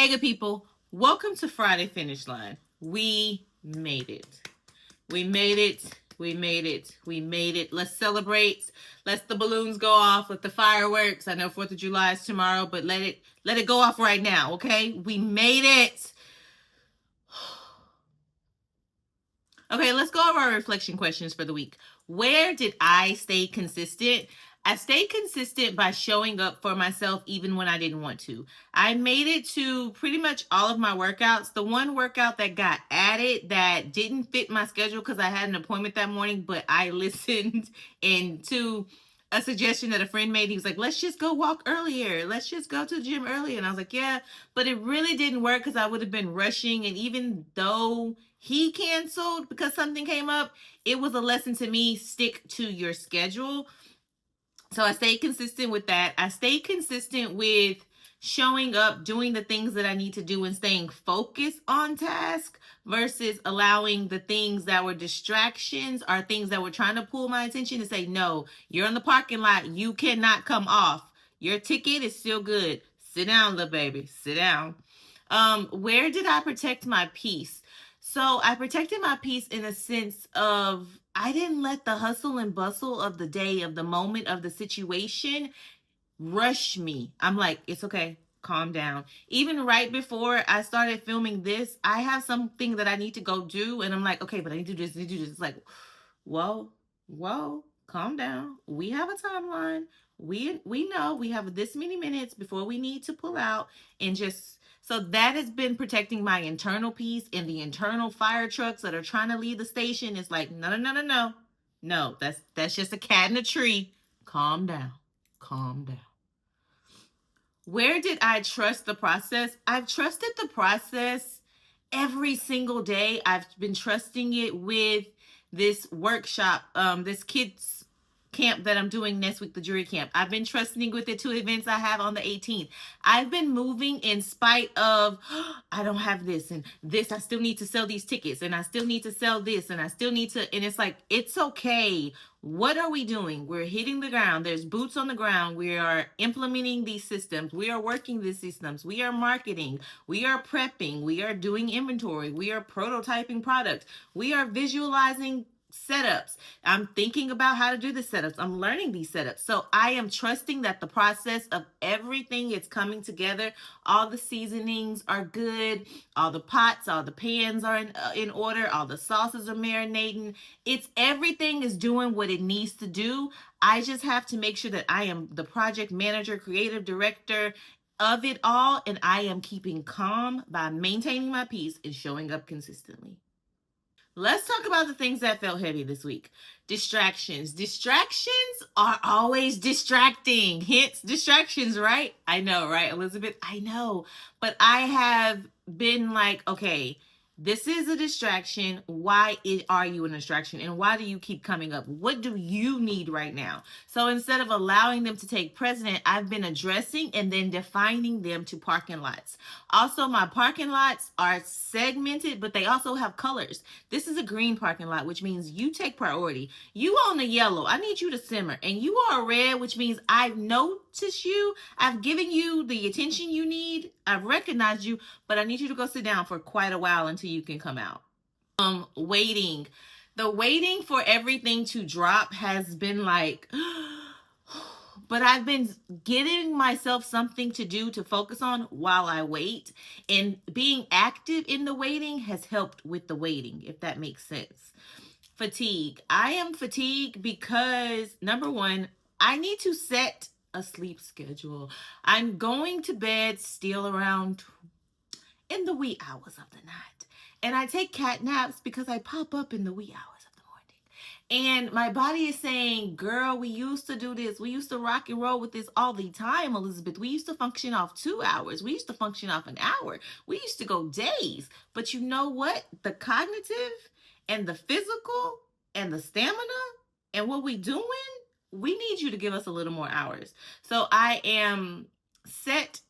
Hey, good people. Welcome to Friday Finish Line. We made it. We made it. We made it. We made it. Let's celebrate. Let the balloons go off. Let the fireworks. I know 4th of July is tomorrow, but let it go off right now, okay? We made it. Okay, let's go over our reflection questions for the week. Where did I stay consistent? I stayed consistent by showing up for myself even when I didn't want to. I made it to pretty much all of my workouts. The one workout that got added that didn't fit my schedule because I had an appointment that morning, but I listened and to a suggestion that a friend made. He was like, let's just go walk earlier. Let's just go to the gym earlier. And I was like, yeah, but it really didn't work because I would have been rushing. And even though he canceled because something came up, it was a lesson to me. Stick to your schedule. So I stayed consistent with that. I stayed consistent with showing up, doing the things that I need to do, and staying focused on task versus allowing the things that were distractions or things that were trying to pull my attention to say, no, you're in the parking lot. You cannot come off. Your ticket is still good. Sit down, little baby. Sit down. Where did I protect my peace? So I protected my peace in a sense of I didn't let the hustle and bustle of the day, of the moment, of the situation rush me. I'm like, it's okay. Calm down. Even right before I started filming this, I have something that I need to go do. And I'm like, okay, but I need to do this, I need to do this. It's like, whoa, calm down. We have a timeline. We know we have this many minutes before we need to pull out and just so that has been protecting my internal peace and the internal fire trucks that are trying to leave the station. It's like, no. No, that's just a cat in a tree. Calm down. Calm down. Where did I trust the process? I've trusted the process every single day. I've been trusting it with this workshop, this kids camp that I'm doing next week, the jury camp. I've been trusting with the 2 events I have on the 18th. I've been moving in spite of, I don't have this and this. I still need to sell these tickets and I still need to sell this and I still need to, and it's like, it's okay. What are we doing? We're hitting the ground. There's boots on the ground. We are implementing these systems. We are working these systems. We are marketing. We are prepping. We are doing inventory. We are prototyping products. We are visualizing setups. I'm thinking about how to do the setups. I'm learning these setups. So I am trusting that the process of everything is coming together. All the seasonings are good. All the pots, all the pans are in order. All the sauces are marinating. It's everything is doing what it needs to do. I just have to make sure that I am the project manager, creative director of it all. And I am keeping calm by maintaining my peace and showing up consistently. Let's talk about the things that felt heavy this week. Distractions. Distractions are always distracting. Hence, distractions, right? I know, right, Elizabeth? I know. But I have been like, okay, this is a distraction. Why are you a distraction? And why do you keep coming up? What do you need right now? So instead of allowing them to take precedent, I've been addressing and then defining them to parking lots. Also, my parking lots are segmented, but they also have colors. This is a green parking lot, which means you take priority. You on the yellow, I need you to simmer. And you are a red, which means I've noticed you. I've given you the attention you need. I've recognized you, but I need you to go sit down for quite a while until you can come out. Waiting. The waiting for everything to drop has been like, but I've been getting myself something to do to focus on while I wait. And being active in the waiting has helped with the waiting, if that makes sense. Fatigue. I am fatigued because, number one, I need to set a sleep schedule. I'm going to bed still around in the wee hours of the night. And I take cat naps because I pop up in the wee hours of the morning. And my body is saying, girl, we used to do this. We used to rock and roll with this all the time, Elizabeth. We used to function off 2 hours. We used to function off an hour. We used to go days. But you know what? The cognitive and the physical and the stamina and what we doing, we need you to give us a little more hours. So I am set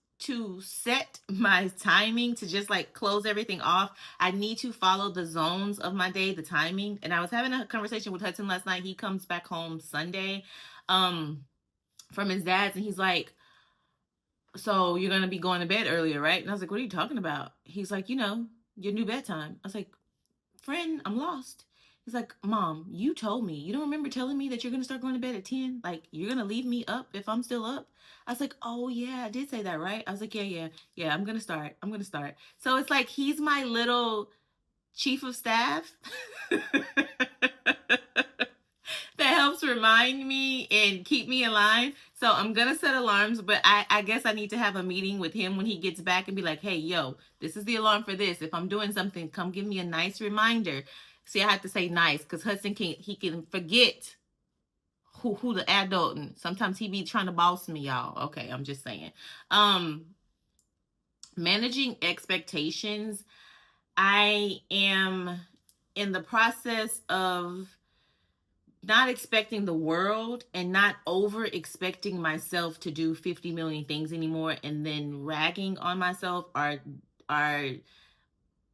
my timing to just like close everything off. I need to follow the zones of my day, the timing. And I was having a conversation with Hudson last night. He comes back home Sunday from his dad's, and he's like, so you're going to be going to bed earlier, right? And I was like, what are you talking about? He's like, your new bedtime. I was like, friend, I'm lost. He's like, Mom, you told me. You don't remember telling me that you're going to start going to bed at 10? Like, you're going to leave me up if I'm still up? I was like, oh, yeah, I did say that, right? I was like, yeah, I'm going to start. I'm going to start. So it's like he's my little chief of staff that helps remind me and keep me alive. So I'm gonna set alarms, but I guess I need to have a meeting with him when he gets back and be like, hey, yo, this is the alarm for this. If I'm doing something, come give me a nice reminder. See, I have to say nice because Hudson can forget who the adult, and sometimes he be trying to boss me, y'all. Okay, I'm just saying. Um, Managing expectations. I am in the process of not expecting the world and not over expecting myself to do 50 million things anymore, and then ragging on myself are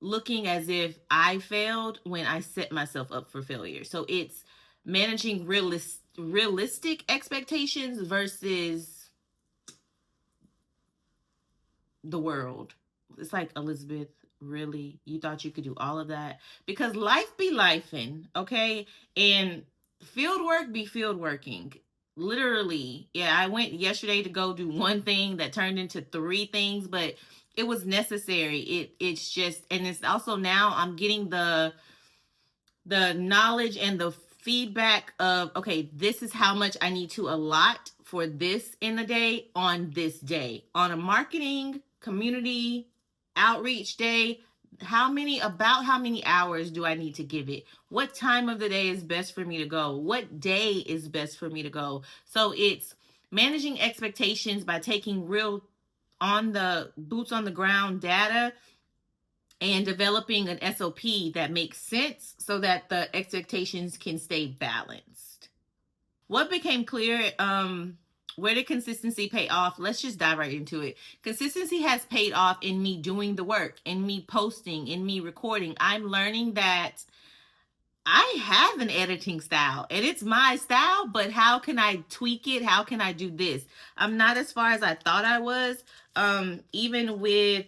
looking as if I failed when I set myself up for failure. So it's managing realistic expectations versus the world. It's like, Elizabeth, really? You thought you could do all of that? Because life be lifing, okay? And field work be field working. Literally. Yeah, I went yesterday to go do one thing that turned into three things, but it was necessary. It's just, and it's also now I'm getting the knowledge and the feedback of, okay, this is how much I need to allot for this in the day on this day. On a marketing community outreach day, how many hours do I need to give it? What time of the day is best for me to go? What day is best for me to go? So it's managing expectations by taking real on the boots on the ground data and developing an SOP that makes sense so that the expectations can stay balanced. What became clear, where did consistency pay off? Let's just dive right into it. Consistency has paid off in me doing the work, in me posting, in me recording. I'm learning that I have an editing style and it's my style, but how can I tweak it? How can I do this? I'm not as far as I thought I was. Even with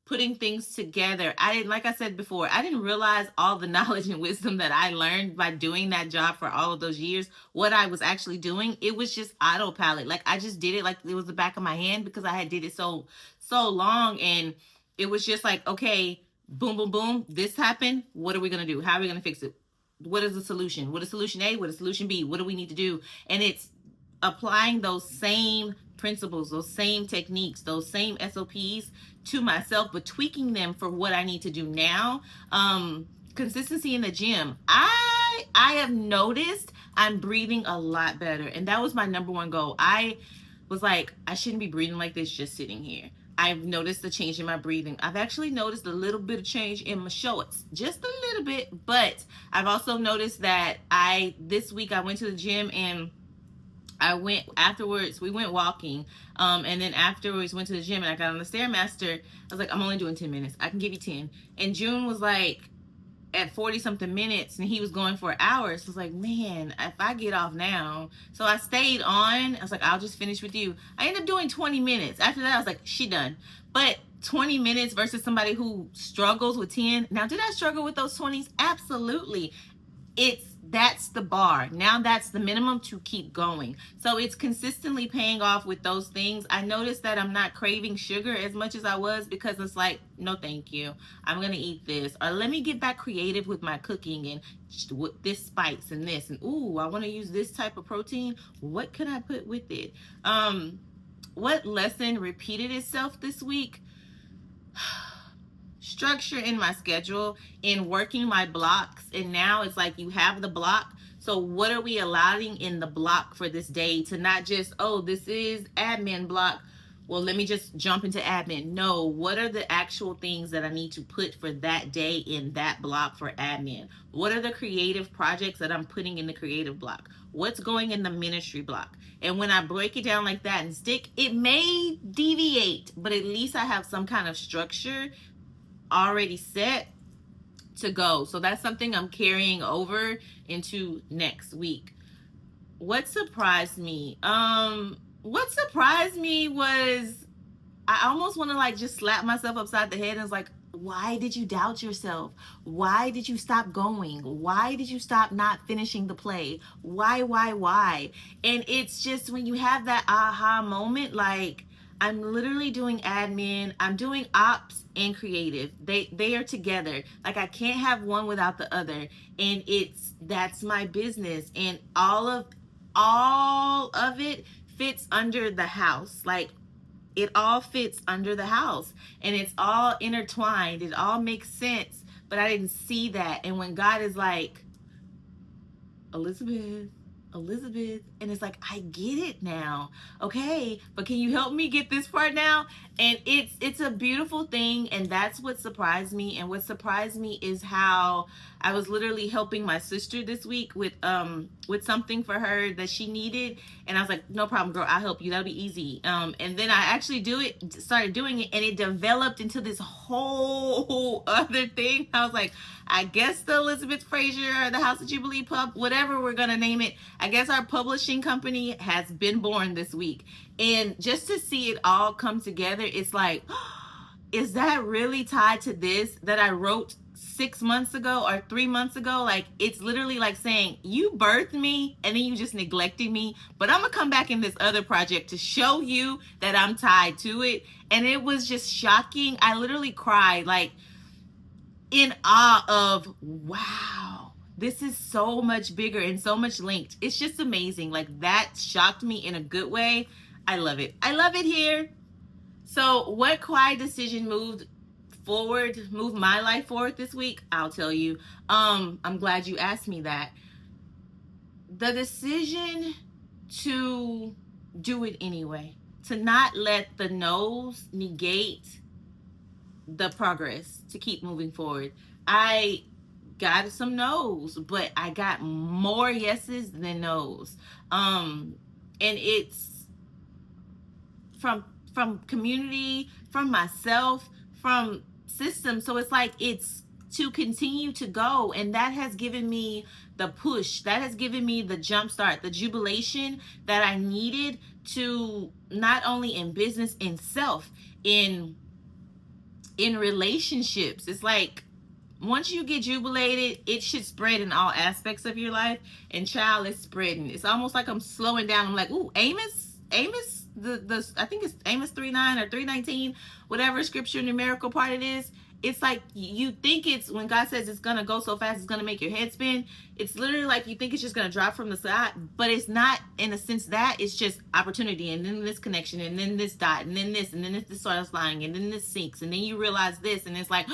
putting things together. I didn't, like I said before, I didn't realize all the knowledge and wisdom that I learned by doing that job for all of those years, what I was actually doing. It was just autopilot. Like I just did it like it was the back of my hand because I had did it so long, and it was just like, okay, boom, boom, boom, this happened. What are we gonna do? How are we gonna fix it? What is the solution? What is solution A? What is solution B? What do we need to do? And it's applying those same principles, those same techniques, those same SOPs to myself, but tweaking them for what I need to do now. Consistency in the gym. I have noticed I'm breathing a lot better, and that was my number one goal. I was like, I shouldn't be breathing like this just sitting here. I've noticed a change in my breathing. I've actually noticed a little bit of change in my shorts, just a little bit. But I've also noticed that this week I went to the gym and I went afterwards. We went walking, and then afterwards went to the gym and I got on the stairmaster. I was like, I'm only doing 10 minutes. I can give you 10. And June was like at 40 something minutes, and he was going for hours. So I was like, man, if I get off now. So I stayed on. I was like, I'll just finish with you. I ended up doing 20 minutes. After that, I was like, she done. But 20 minutes versus somebody who struggles with 10. Now, did I struggle with those 20s? Absolutely. That's the bar. Now that's the minimum to keep going. So it's consistently paying off with those things. I noticed that I'm not craving sugar as much as I was because it's like, no, thank you. I'm going to eat this. Or let me get back creative with my cooking and with this spice and this. And ooh, I want to use this type of protein. What can I put with it? What lesson repeated itself this week? Structure in my schedule, in working my blocks. And now it's like you have the block. So what are we allowing in the block for this day to not just, oh, this is admin block. Well, let me just jump into admin. No, what are the actual things that I need to put for that day in that block for admin? What are the creative projects that I'm putting in the creative block? What's going in the ministry block? And when I break it down like that and stick, it may deviate, but at least I have some kind of structure already set to go. So that's something I'm carrying over into next week. What surprised me? What surprised me was I almost want to like just slap myself upside the head and it's like, why did you doubt yourself? Why did you stop going? Why did you stop not finishing the play? Why? And it's just when you have that aha moment, like I'm literally doing admin, I'm doing ops and creative. They are together. Like I can't have one without the other. And it's that's my business. And all of it fits under the house. Like it all fits under the house and it's all intertwined. It all makes sense. But I didn't see that. And when God is like, Elizabeth, Elizabeth, and it's like I get it now. Okay, but can you help me get this part now? And it's a beautiful thing, and that's what surprised me. And what surprised me is how I was literally helping my sister this week with something for her that she needed, and I was like, no problem, girl, I'll help you. That'll be easy. And then I actually started doing it, and it developed into this whole other thing. I was like, I guess the Elizabeth Fraser or the House of Jubilee Pub, whatever we're gonna name it, I guess our publishing company has been born this week. And just to see it all come together, it's like, is that really tied to this that I wrote 6 months ago or 3 months ago? Like it's literally like saying you birthed me and then you just neglected me, but I'm gonna come back in this other project to show you that I'm tied to it. And it was just shocking. I literally cried, like in awe of, wow, this is so much bigger and so much linked. It's just amazing. Like that shocked me in a good way. I love it. I love it here. So what quiet decision moved my life forward this week? I'll tell you. I'm glad you asked me that. The decision to do it anyway, to not let the no's negate the progress, to keep moving forward. I got some no's, but I got more yeses than no's. And it's from community, from myself, from system. So it's like it's to continue to go, and that has given me the push, that has given me the jump start, the jubilation that I needed to not only in business, in self, in relationships. It's like once you get jubilated, it should spread in all aspects of your life. And child, it's spreading. It's almost like I'm slowing down. I'm like, ooh, Amos, the I think it's Amos 3:9 or 3:19, whatever scripture numerical part it is. It's like you think it's when God says it's gonna go so fast, it's gonna make your head spin. It's literally like you think it's just gonna drop from the side, but it's not in a sense that it's just opportunity, and then this connection, and then this dot, and then this starts lying, and then this sinks, and then you realize this, and it's like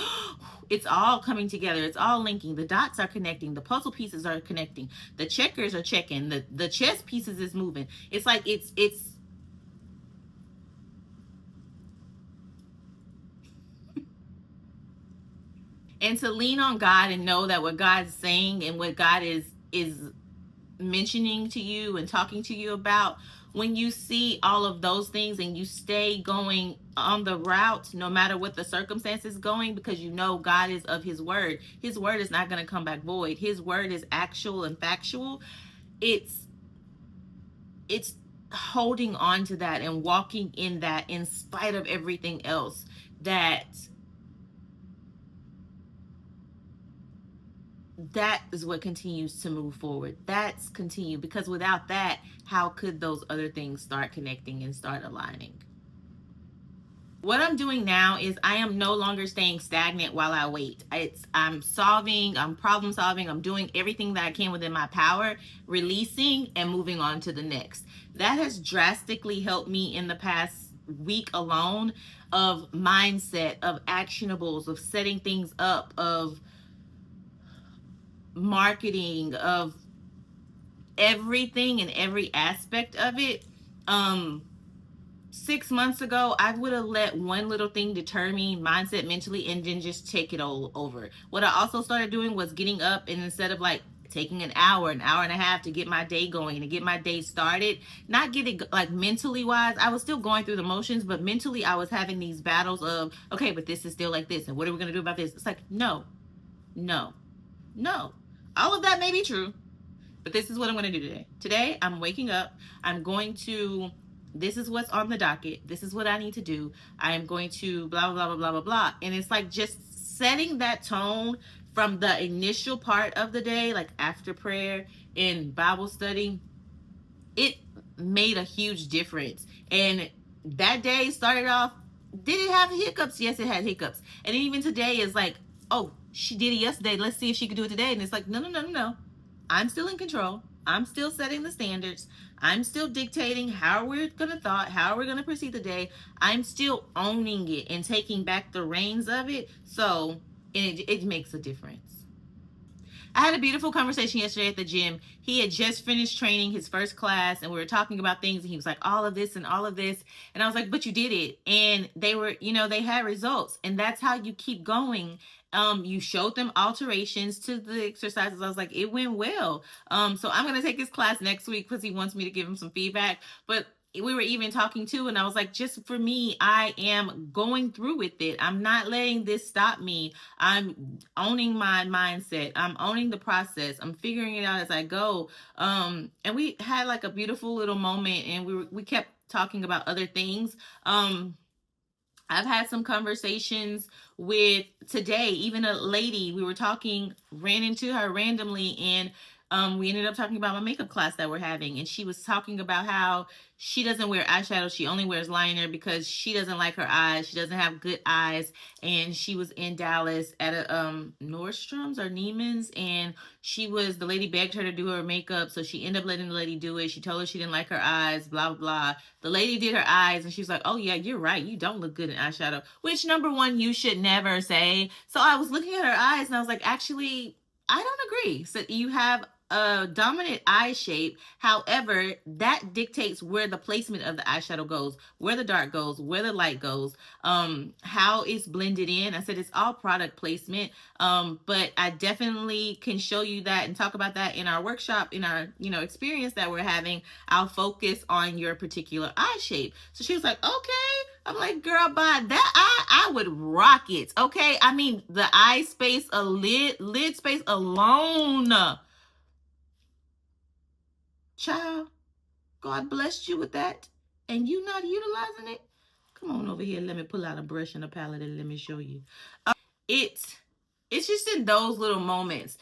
it's all coming together. It's all linking. The dots are connecting. The puzzle pieces are connecting. The checkers are checking. The chess pieces is moving. It's like it's and to lean on God and know that what God's saying and what God is mentioning to you and talking to you about, when you see all of those things and you stay going on the route no matter what the circumstances going, because you know God is of his word. His word is not going to come back void. His word is actual and factual. It's holding on to that and walking in that in spite of everything else, that is what continues to move forward. That's continue, because without that, how could those other things start connecting and start aligning? What I'm doing now is I am no longer staying stagnant while I wait. I'm solving, I'm problem solving, I'm doing everything that I can within my power, releasing and moving on to the next. That has drastically helped me in the past week alone, of mindset, of actionables, of setting things up, of marketing, of everything and every aspect of it. 6 months ago, I would have let one little thing deter me, mindset, mentally, and then just take it all over. What I also started doing was getting up, and instead of like taking an hour and a half to get my day going and to get my day started, not getting like mentally wise, I was still going through the motions, but mentally I was having these battles of, okay, but this is still like this, and what are we going to do about this? It's like, no, no, no. All of that may be true, but this is what I'm going to do today. Today, I'm waking up. I'm going to this is what's on the docket. This is what I need to do. I am going to blah, blah, blah, blah, blah, blah. And it's like just setting that tone from the initial part of the day, like after prayer and Bible study, it made a huge difference. And that day started off, did it have hiccups? Yes, it had hiccups. And even today is like, oh, she did it yesterday. Let's see if she could do it today. And it's like, no, no, no, no, no. I'm still in control. I'm still setting the standards. I'm still dictating how we're gonna thought, how we're gonna proceed the day. I'm still owning it and taking back the reins of it. So it makes a difference. I had a beautiful conversation yesterday at the gym. He had just finished training his first class, and we were talking about things, and he was like, all of this and all of this. And I was like, but you did it. And they were, they had results. And that's how you keep going. You showed them alterations to the exercises. I was like, it went well. So I'm gonna take his class next week because he wants me to give him some feedback. But we were even talking too, and I was like, just for me, I am going through with it. I'm not letting this stop me. I'm owning my mindset. I'm owning the process. I'm figuring it out as I go. And we had like a beautiful little moment, and we kept talking about other things. I've had some conversations with today, even a lady, we were talking, ran into her randomly, and we ended up talking about my makeup class that we're having. And she was talking about how she doesn't wear eyeshadow. She only wears liner because she doesn't like her eyes. She doesn't have good eyes. And she was in Dallas at a Nordstrom's or Neiman's, and the lady begged her to do her makeup, so she ended up letting the lady do it. She told her she didn't like her eyes, blah, blah, blah. The lady did her eyes, and she was like, oh yeah, you're right, you don't look good in eyeshadow, which, number one, you should never say. So I was looking at her eyes, and I was like, actually, I don't agree. So you have a dominant eye shape. However, that dictates where the placement of the eyeshadow goes, where the dark goes, where the light goes, how it's blended in. I said it's all product placement. But I definitely can show you that and talk about that in our workshop, in our, experience that we're having. I'll focus on your particular eye shape. So she was like, okay. I'm like, girl, by that I would rock it. Okay. I mean, the eye space, a lid space alone. Child, God blessed you with that, and you not utilizing it. Come on over here. Let me pull out a brush and a palette and let me show you. It's it's just in those little moments,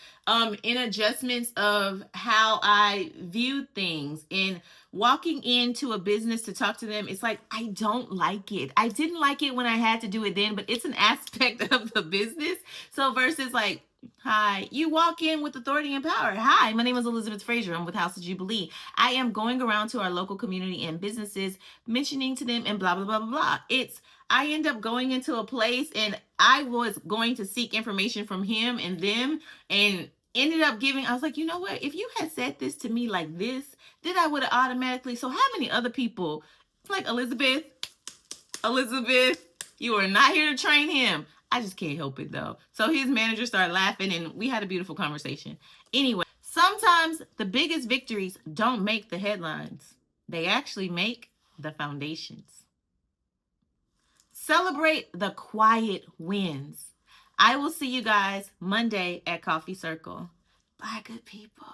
in adjustments of how I view things, in walking into a business to talk to them. It's like, I don't like it. I didn't like it when I had to do it then, but it's an aspect of the business. So versus like, hi, you walk in with authority and power. Hi, my name is Elizabeth Frazier. I'm with House of Jubilee. I am going around to our local community and businesses, mentioning to them and blah, blah, blah, blah, blah. I end up going into a place, and I was going to seek information from him and them, and ended up I was like, you know what? If you had said this to me like this, then I would have automatically. So how many other people, like Elizabeth, you are not here to train him. I just can't help it though. So his manager started laughing, and we had a beautiful conversation. Anyway, sometimes the biggest victories don't make the headlines. They actually make the foundations. Celebrate the quiet wins. I will see you guys Monday at Coffee Circle. Bye, good people.